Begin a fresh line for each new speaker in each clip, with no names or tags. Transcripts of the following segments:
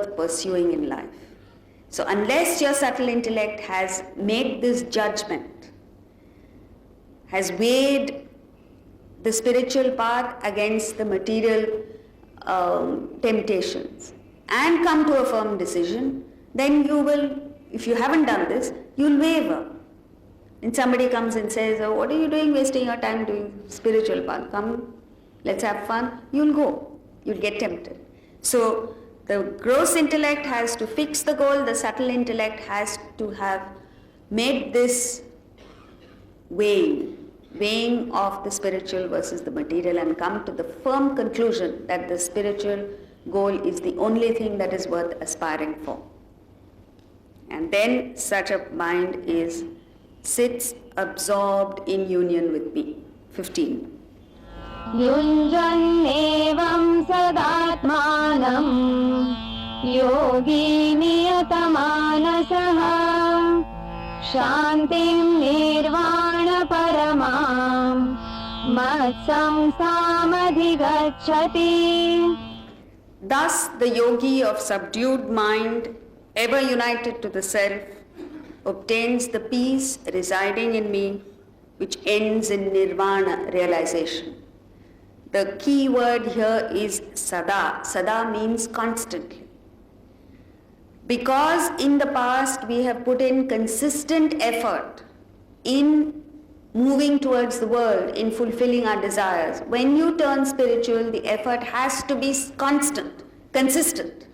worth pursuing in life. So unless your subtle intellect has made this judgment, has weighed the spiritual path against the material temptations and come to a firm decision, then you will, if you haven't done this, you'll waver. And somebody comes and says, oh, what are you doing wasting your time doing spiritual path? Come, let's have fun. You'll go. You'll get tempted. So the gross intellect has to fix the goal. The subtle intellect has to have made this weighing of the spiritual versus the material and come to the firm conclusion that the spiritual goal is the only thing that is worth aspiring for. And then such a mind sits absorbed in union with me. 15.
युञ्जन्नेवं सदात्मानं योगी नियतमानसः शान्तिं निर्वाणपरमां मत्संस्थामधिगच्छति.
Thus the yogi of subdued mind, ever united to the self, obtains the peace residing in me, which ends in nirvana realization. The key word here is sada. Sada means constantly. Because in the past we have put in consistent effort in moving towards the world, in fulfilling our desires, when you turn spiritual, the effort has to be constant, consistent.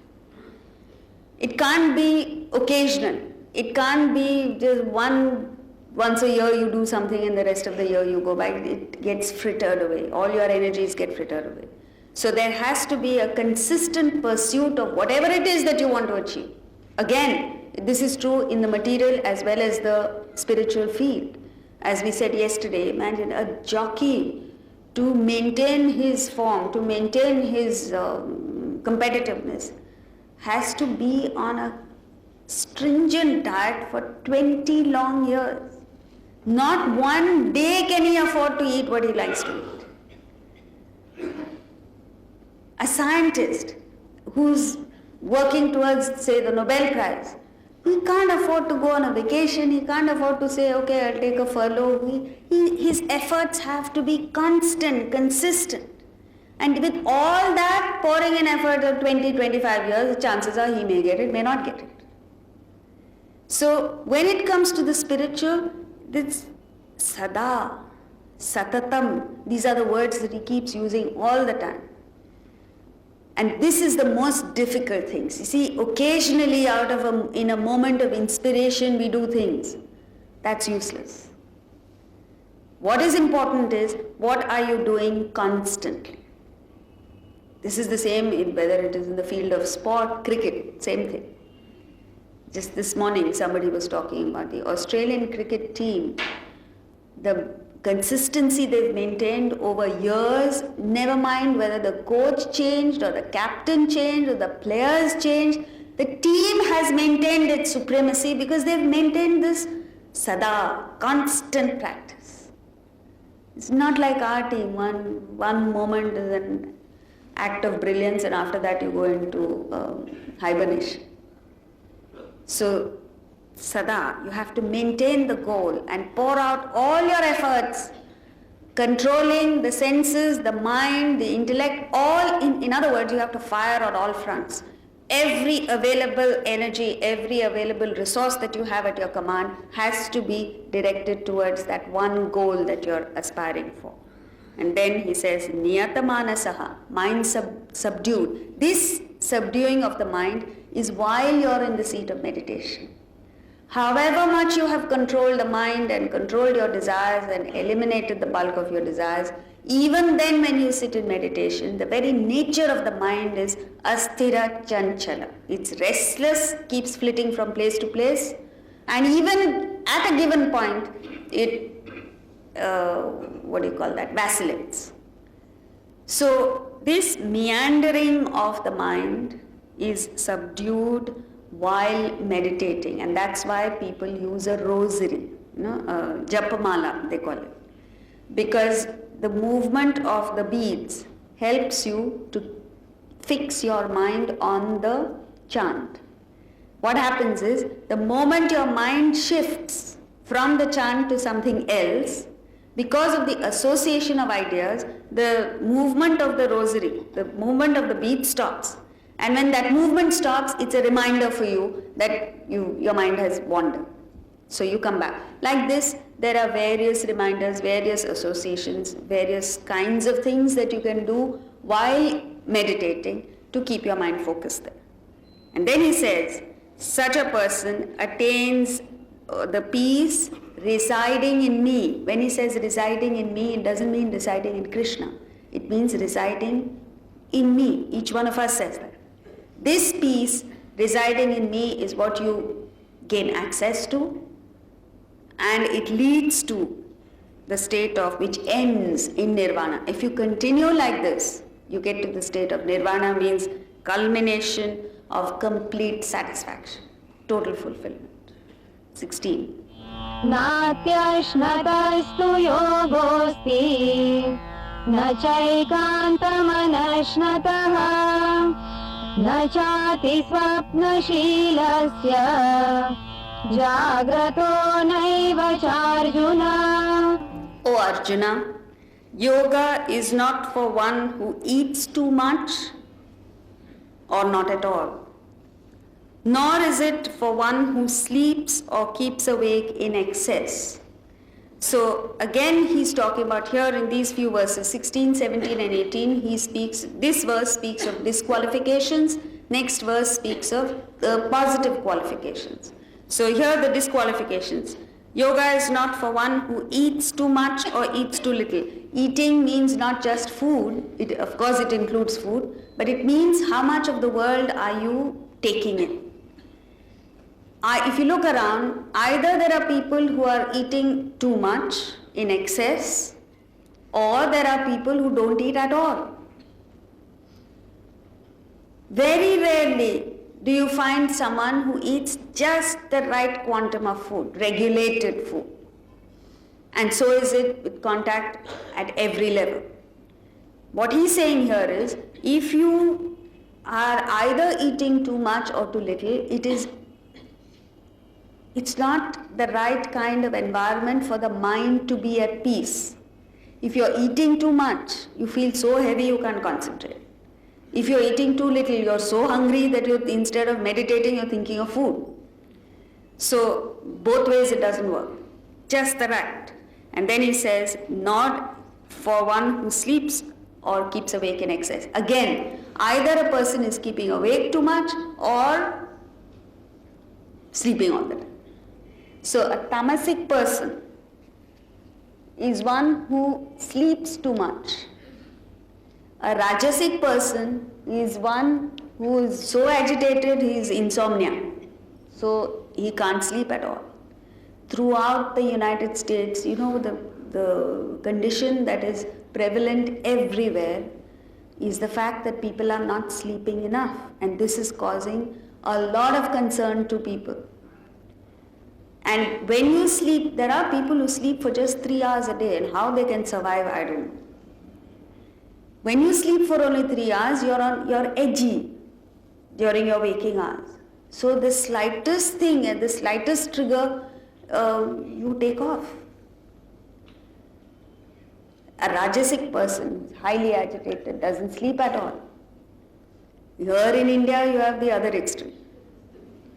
It can't be occasional. It can't be just once a year you do something and the rest of the year you go by. It gets frittered away. All your energies get frittered away. So there has to be a consistent pursuit of whatever it is that you want to achieve. Again, this is true in the material as well as the spiritual field. As we said yesterday, imagine a jockey to maintain his form, to maintain his competitiveness, has to be on a stringent diet for 20 long years. Not one day can he afford to eat what he likes to eat. A scientist who's working towards, say, the Nobel Prize, he can't afford to go on a vacation, he can't afford to say, okay, I'll take a furlough. His efforts have to be constant, consistent. And with all that pouring in effort of 20-25 years, the chances are he may get it, may not get it. So when it comes to the spiritual, this sada, satatam, these are the words that he keeps using all the time. And this is the most difficult things. You see, occasionally in a moment of inspiration we do things. That's useless. What is important is, what are you doing constantly? This is the same whether it is in the field of sport, cricket, same thing. Just this morning somebody was talking about the Australian cricket team, the consistency they've maintained over years, never mind whether the coach changed or the captain changed or the players changed, the team has maintained its supremacy because they've maintained this sada, constant practice. It's not like our team, one moment is an act of brilliance and after that you go into hibernation. So, sada, you have to maintain the goal and pour out all your efforts, controlling the senses, the mind, the intellect, all in other words, you have to fire on all fronts. Every available energy, every available resource that you have at your command has to be directed towards that one goal that you're aspiring for. And then he says, niyatamanasah, mind subdued. This subduing of the mind is while you're in the seat of meditation. However much you have controlled the mind and controlled your desires and eliminated the bulk of your desires, even then when you sit in meditation, the very nature of the mind is asthira chanchala. It's restless, keeps flitting from place to place, and even at a given point, it vacillates. So this meandering of the mind is subdued while meditating, and that's why people use a rosary, japamala they call it, because the movement of the beads helps you to fix your mind on the chant. What happens is, the moment your mind shifts from the chant to something else, because of the association of ideas, the movement of the rosary, the movement of the beat stops. And when that movement stops, it's a reminder for you that your mind has wandered. So you come back. Like this, there are various reminders, various associations, various kinds of things that you can do while meditating to keep your mind focused there. And then he says, such a person attains the peace residing in me. When he says residing in me, it doesn't mean residing in Krishna. It means residing in me. Each one of us says that. This peace residing in me is what you gain access to, and it leads to the state of which ends in nirvana. If you continue like this, you get to the state of nirvana, means culmination of complete satisfaction, total fulfillment. 16.
नात्यश्नतस्तु योगोऽस्ति न चैकान्तमनश्नतः न चाति स्वप्नशीलस्य जाग्रतो नैव चार्जुना.
O Arjuna, yoga is not for one who eats too much or not at all, nor is it for one who sleeps or keeps awake in excess. So again he's talking about here in these few verses, 16, 17 and 18, this verse speaks of disqualifications, next verse speaks of the positive qualifications. So here the disqualifications. Yoga is not for one who eats too much or eats too little. Eating means not just food, of course it includes food, but it means how much of the world are you taking in. If you look around, either there are people who are eating too much in excess, or there are people who don't eat at all. Very rarely do you find someone who eats just the right quantum of food, regulated food. And so is it with contact at every level. What he's saying here is, if you are either eating too much or too little, it's not the right kind of environment for the mind to be at peace. If you're eating too much, you feel so heavy you can't concentrate. If you're eating too little, you're so hungry that instead of meditating, you're thinking of food. So both ways it doesn't work. Just the right. And then he says, not for one who sleeps or keeps awake in excess. Again, either a person is keeping awake too much or sleeping all the time. So a tamasic person is one who sleeps too much. A rajasic person is one who is so agitated, he is insomnia. So he can't sleep at all. Throughout the United States, the condition that is prevalent everywhere is the fact that people are not sleeping enough. And this is causing a lot of concern to people. And when you sleep, there are people who sleep for just 3 hours a day, and how they can survive, I don't know. When you sleep for only 3 hours, you're edgy during your waking hours. So the slightest thing and the slightest trigger, you take off. A rajasic person, highly agitated, doesn't sleep at all. Here in India, you have the other extreme.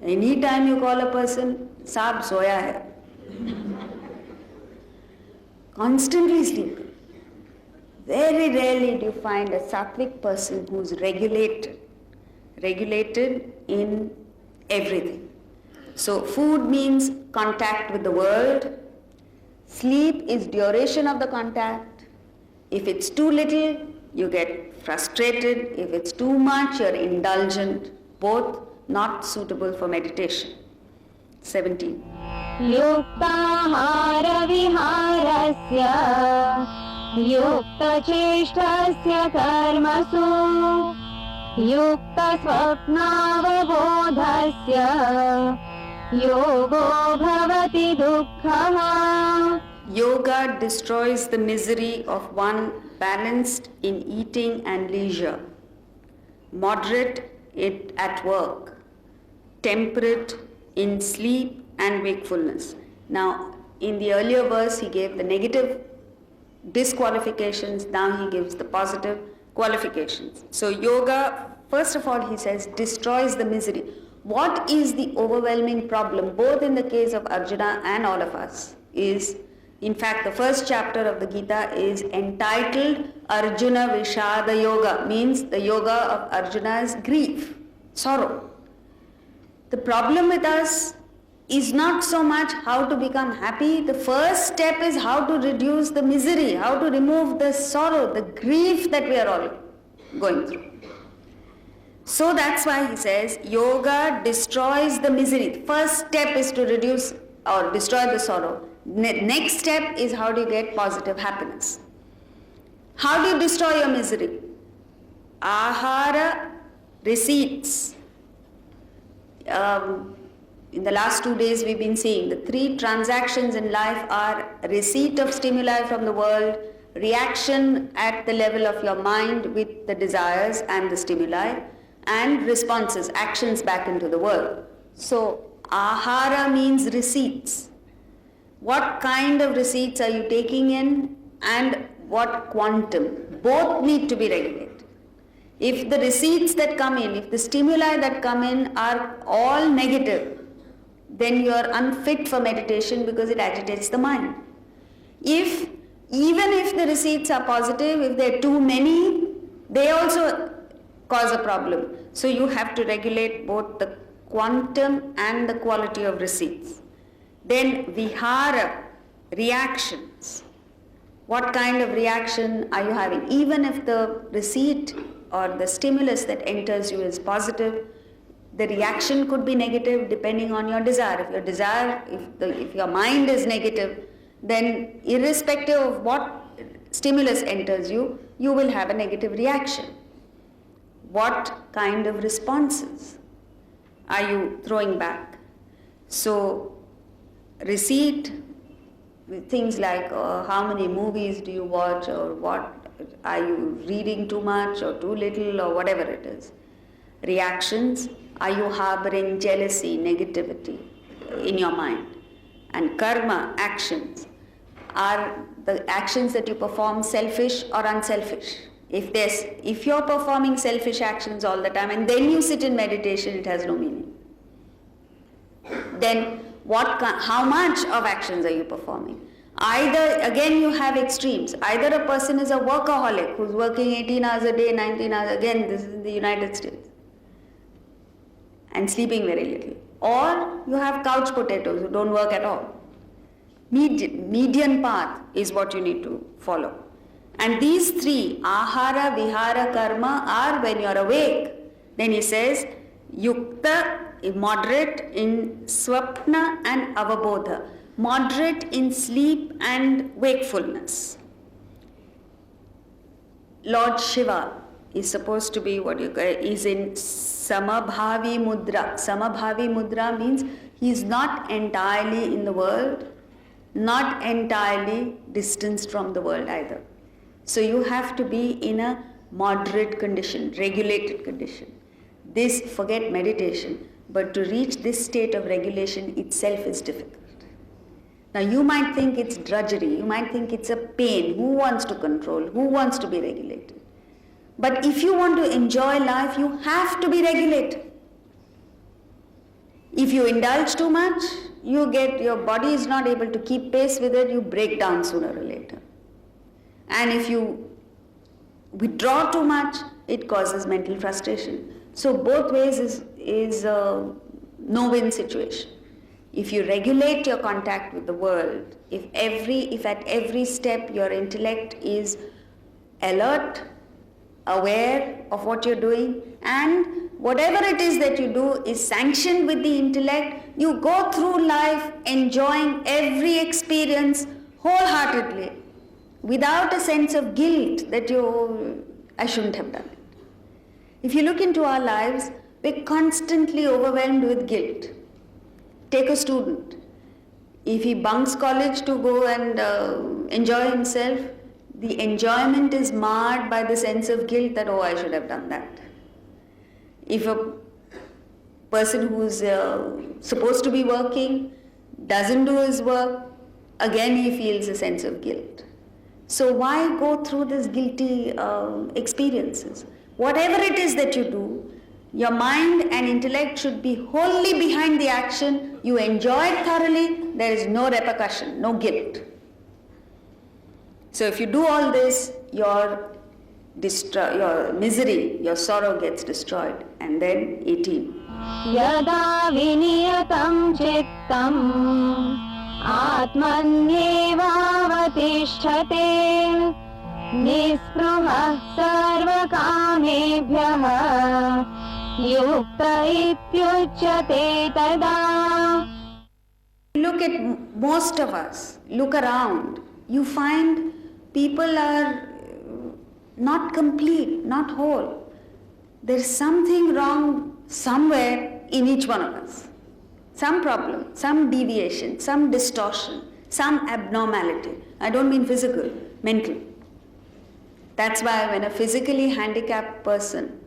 Any time you call a person, Saab soya hai. Constantly sleeping. Very rarely do you find a sattvic person who's regulated in everything. So food means contact with the world. Sleep is duration of the contact. If it's too little, you get frustrated. If it's too much, you're indulgent. Both not suitable for meditation. 17.
युक्ताहारविहारस्य युक्तचेष्टस्य कर्मसु युक्तस्वप्नावबोधस्य योगो भवति दुःखः.
Yoga destroys the misery of one balanced in eating and leisure, moderate it at work, temperate in sleep and wakefulness. Now, in the earlier verse, he gave the negative disqualifications, now he gives the positive qualifications. So, yoga, first of all, he says, destroys the misery. What is the overwhelming problem, both in the case of Arjuna and all of us, is, in fact, the first chapter of the Gita is entitled Arjuna Vishada Yoga, means the yoga of Arjuna's grief, sorrow. The problem with us is not so much how to become happy. The first step is how to reduce the misery, how to remove the sorrow, the grief that we are all going through. So that's why he says yoga destroys the misery. First step is to reduce or destroy the sorrow. Next step is how do you get positive happiness. How do you destroy your misery? Ahara receipts. In the last 2 days we've been seeing the 3 transactions in life are receipt of stimuli from the world, reaction at the level of your mind with the desires and the stimuli, and responses, actions back into the world. So ahara means receipts. What kind of receipts are you taking in and what quantum? Both need to be regulated. If the receipts that come in, if the stimuli that come in are all negative, then you are unfit for meditation because it agitates the mind. Even if the receipts are positive, if there are too many, they also cause a problem. So you have to regulate both the quantum and the quality of receipts. Then vihara, reactions. What kind of reaction are you having? Even if the receipt or the stimulus that enters you is positive, the reaction could be negative depending on your desire. If your desire, if your mind is negative, then irrespective of what stimulus enters you, you will have a negative reaction. What kind of responses are you throwing back? So, receipt, things like how many movies do you watch, or what are you reading too much or too little, or whatever it is. Reactions, are you harboring jealousy, negativity in your mind? And karma, actions, are the actions that you perform selfish or unselfish? If you're performing selfish actions all the time and then you sit in meditation, it has no meaning. Then how much of actions are you performing? Either, again you have extremes. Either a person is a workaholic who's working 18 hours a day, 19 hours, again this is in the United States, and sleeping very little. Or you have couch potatoes who don't work at all. Median path is what you need to follow. And these 3, ahara, vihara, karma, are when you are awake. Then he says, yukta, moderate in swapna and avabodha. Moderate in sleep and wakefulness. Lord Shiva is supposed to be is in samabhavi mudra. Samabhavi mudra means he is not entirely in the world, not entirely distanced from the world either. So you have to be in a moderate condition, regulated condition. Forget meditation, but to reach this state of regulation itself is difficult. Now you might think it's drudgery, you might think it's a pain. Who wants to control? Who wants to be regulated? But if you want to enjoy life, you have to be regulated. If you indulge too much, your body is not able to keep pace with it, you break down sooner or later. And if you withdraw too much, it causes mental frustration. So both ways is a no-win situation. If you regulate your contact with the world, if at every step your intellect is alert, aware of what you're doing, and whatever it is that you do is sanctioned with the intellect, you go through life enjoying every experience wholeheartedly, without a sense of guilt that I shouldn't have done it. If you look into our lives, we're constantly overwhelmed with guilt. Take a student. If he bunks college to go and enjoy himself, the enjoyment is marred by the sense of guilt that, I should have done that. If a Person who's supposed to be working doesn't do his work, again he feels a sense of guilt. So why go through this guilty experiences? Whatever it is that you do, your mind and intellect should be wholly behind the action. You enjoy it thoroughly, there is no repercussion, no guilt. So if you do all this, your misery, your sorrow gets destroyed. And then 18.
यदा विनियतं चित्तम् आत्मन्येवावतिष्ठते निःस्पृहः सर्वकामेभ्यः युक्त इत्युच्यते तदा.
Look at most of us, look around, you find people are not complete, not whole. There's something wrong somewhere in each one of us. Some problem, some deviation, some distortion, some abnormality. I don't mean physical, mental. That's why when a physically handicapped person,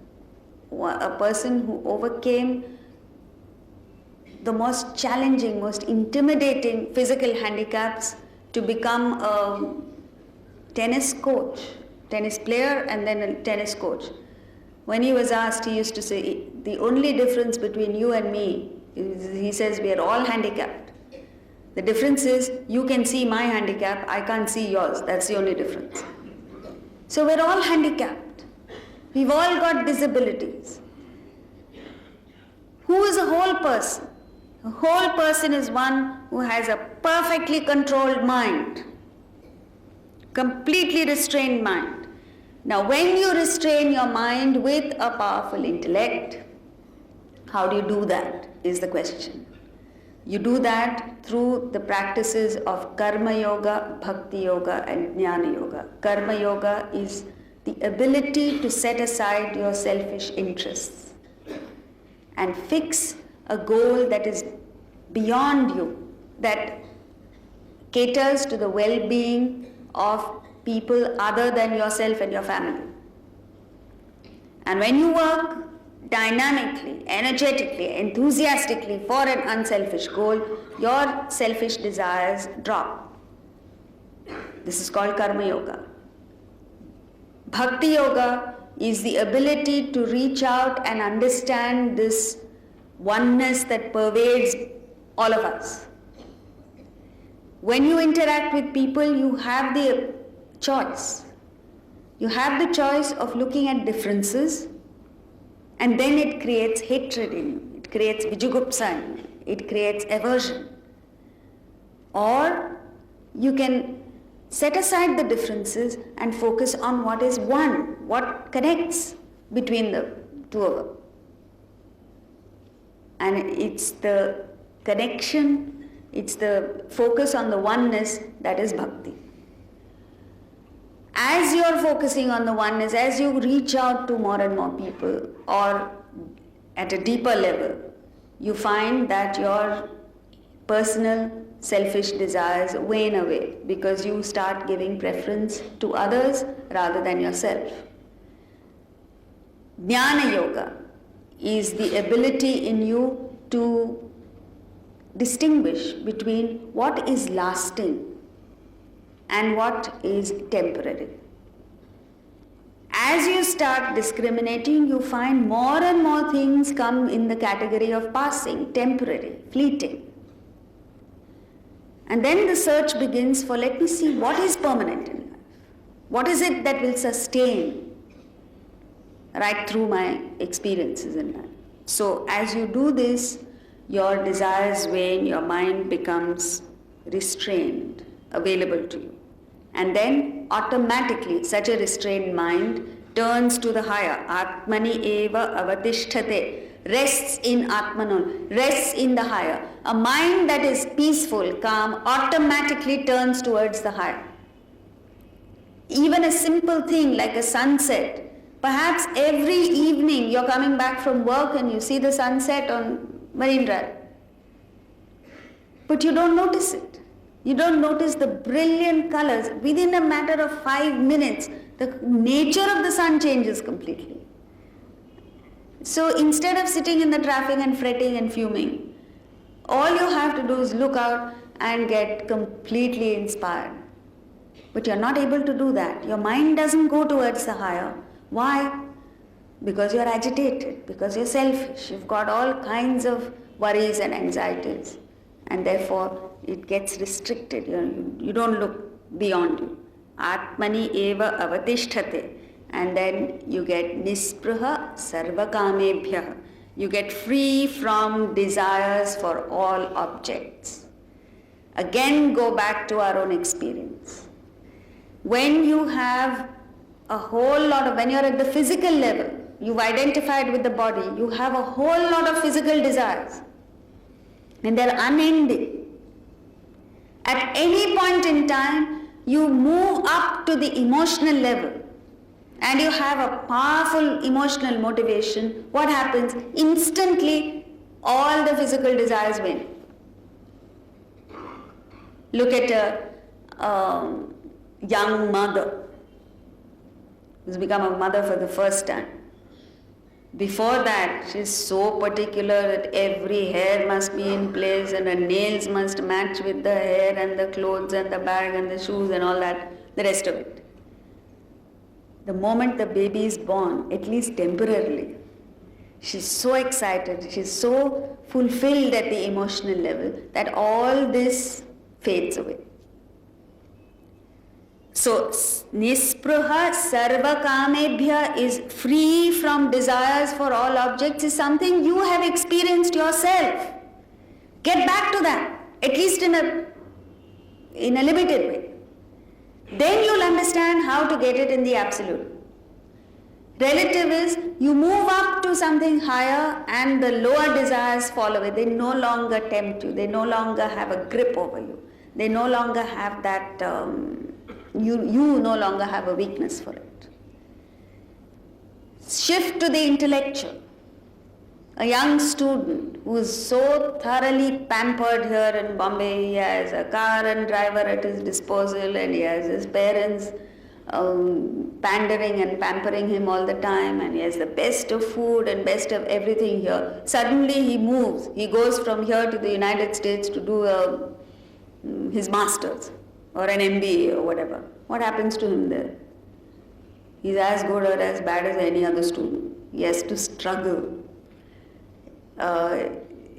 a person who overcame the most challenging, most intimidating physical handicaps to become a tennis coach, tennis player and then a tennis coach. When he was asked, he used to say, the only difference between you and me is, he says, we are all handicapped. The difference is, you can see my handicap, I can't see yours. That's the only difference. So we're all handicapped. We've all got disabilities. Who is a whole person? A whole person is one who has a perfectly controlled mind, completely restrained mind. Now, when you restrain your mind with a powerful intellect, how do you do that is the question. You do that through the practices of Karma Yoga, Bhakti Yoga and Jnana Yoga. Karma Yoga is the ability to set aside your selfish interests and fix a goal that is beyond you, that caters to the well-being of people other than yourself and your family. And when you work dynamically, energetically, enthusiastically for an unselfish goal, your selfish desires drop. This is called Karma Yoga. Bhakti Yoga is the ability to reach out and understand this oneness that pervades all of us. When you interact with people, you have the choice. You have the choice of looking at differences, and then it creates hatred in you. It creates vijugupsa in you. It creates aversion. Or you can set aside the differences and focus on what is one, what connects between the two of them. And it's the connection, it's the focus on the oneness that is bhakti. As you're focusing on the oneness, as you reach out to more and more people, or at a deeper level, you find that your personal selfish desires wane away because you start giving preference to others rather than yourself. Jnana Yoga is the ability in you to distinguish between what is lasting and what is temporary. As you start discriminating, you find more and more things come in the category of passing, temporary, fleeting. And then the search begins for, let me see what is permanent in life. What is it that will sustain right through my experiences in life? So as you do this, your desires wane, your mind becomes restrained, available to you. And then automatically such a restrained mind turns to the higher. Atmani eva avatisthate. Rests in Atmanon, rests in the higher. A mind that is peaceful, calm, automatically turns towards the higher. Even a simple thing like a sunset. Perhaps every evening you're coming back from work and you see the sunset on Marine Drive. But you don't notice it. You don't notice the brilliant colors. Within a matter of 5 minutes, the nature of the sun changes completely. So instead of sitting in the traffic and fretting and fuming, all you have to do is look out and get completely inspired. But you're not able to do that. Your mind doesn't go towards the higher. Why? Because you're agitated, because you're selfish. You've got all kinds of worries and anxieties. And therefore, it gets restricted. You don't look beyond you. Atmani eva avatisthate. And then you get nispraha sarvakamebhyah. You get free from desires for all objects. Again, go back to our own experience. When you have a whole lot of, when you're at the physical level, you've identified with the body, you have a whole lot of physical desires. And they're unending. At any point in time, you move up to the emotional level and you have a powerful emotional motivation. What happens? Instantly, all the physical desires win. Look at a young mother who's become a mother for the first time. Before that, she's so particular that every hair must be in place and her nails must match with the hair and the clothes and the bag and the shoes and all that, the rest of it. The moment the baby is born, at least temporarily, she's so excited, she's so fulfilled at the emotional level that all this fades away. So, nispraha sarvakamebhya is free from desires for all objects is something you have experienced yourself. Get back to that, at least in a limited way. Then you'll understand how to get it in the absolute. Relative is, you move up to something higher and the lower desires fall away. They no longer tempt you. They no longer have a grip over you. They no longer have that, you no longer have a weakness for it. Shift to the intellectual. A young student who is so thoroughly pampered here in Bombay, he has a car and driver at his disposal and he has his parents pandering and pampering him all the time and he has the best of food and best of everything here. Suddenly he moves. He goes from here to the United States to do his master's or an MBA or whatever. What happens to him there? He's as good or as bad as any other student. He has to struggle.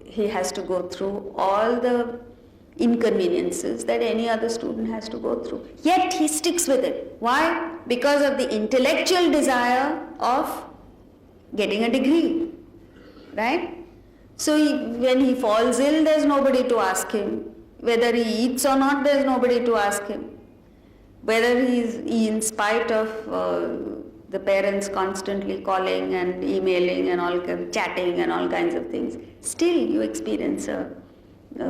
He has to go through all the inconveniences that any other student has to go through. Yet he sticks with it. Why? Because of the intellectual desire of getting a degree. Right? So when he falls ill, there's nobody to ask him. Whether he eats or not, there's nobody to ask him. Whether he in spite of the parents constantly calling and emailing and all chatting and all kinds of things, still you experience a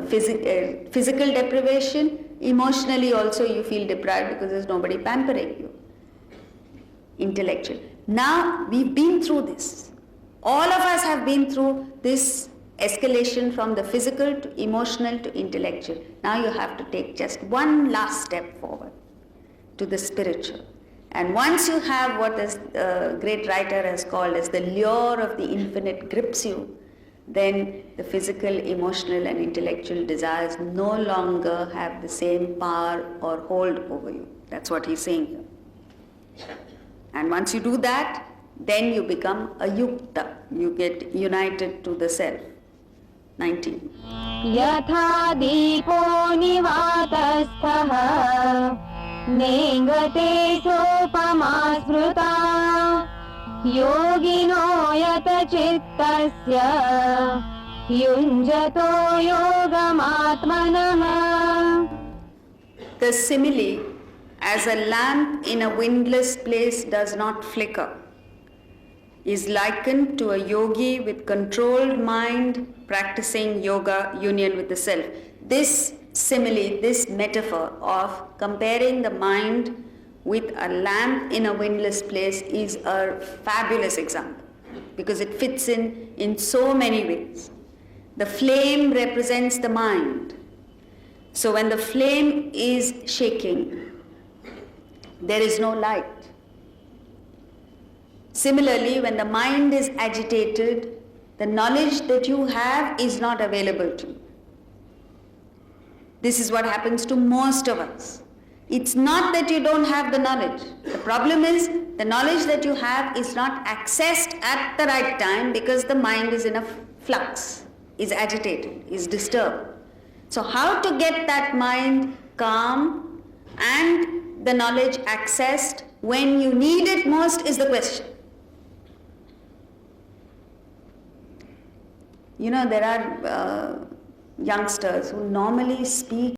physical deprivation. Emotionally also you feel deprived because there's nobody pampering you. Intellectual. Now we've been through this. All of us have been through this escalation from the physical to emotional to intellectual. Now you have to take just one last step forward to the spiritual. And once you have what this great writer has called as the lure of the infinite grips you, then the physical, emotional and intellectual desires no longer have the same power or hold over you. That's what he's saying here. And once you do that, then you become a yukta. You get united to the self. 19.
यथा दीपो निवातस्थः नेङ्गते सोपमा स्मृता योगिनो यतचित्तस्य युञ्जतो योगमात्मनः.
The simile, as a lamp in a windless place does not flicker, is likened to a yogi with controlled mind practicing yoga union with the self. This simile, this metaphor of comparing the mind with a lamp in a windless place is a fabulous example because it fits in so many ways. The flame represents the mind. So when the flame is shaking, there is no light. Similarly, when the mind is agitated, the knowledge that you have is not available to you. This is what happens to most of us. It's not that you don't have the knowledge. The problem is the knowledge that you have is not accessed at the right time because the mind is in a flux, is agitated, is disturbed. So how to get that mind calm and the knowledge accessed when you need it most is the question. You know, there are youngsters who normally speak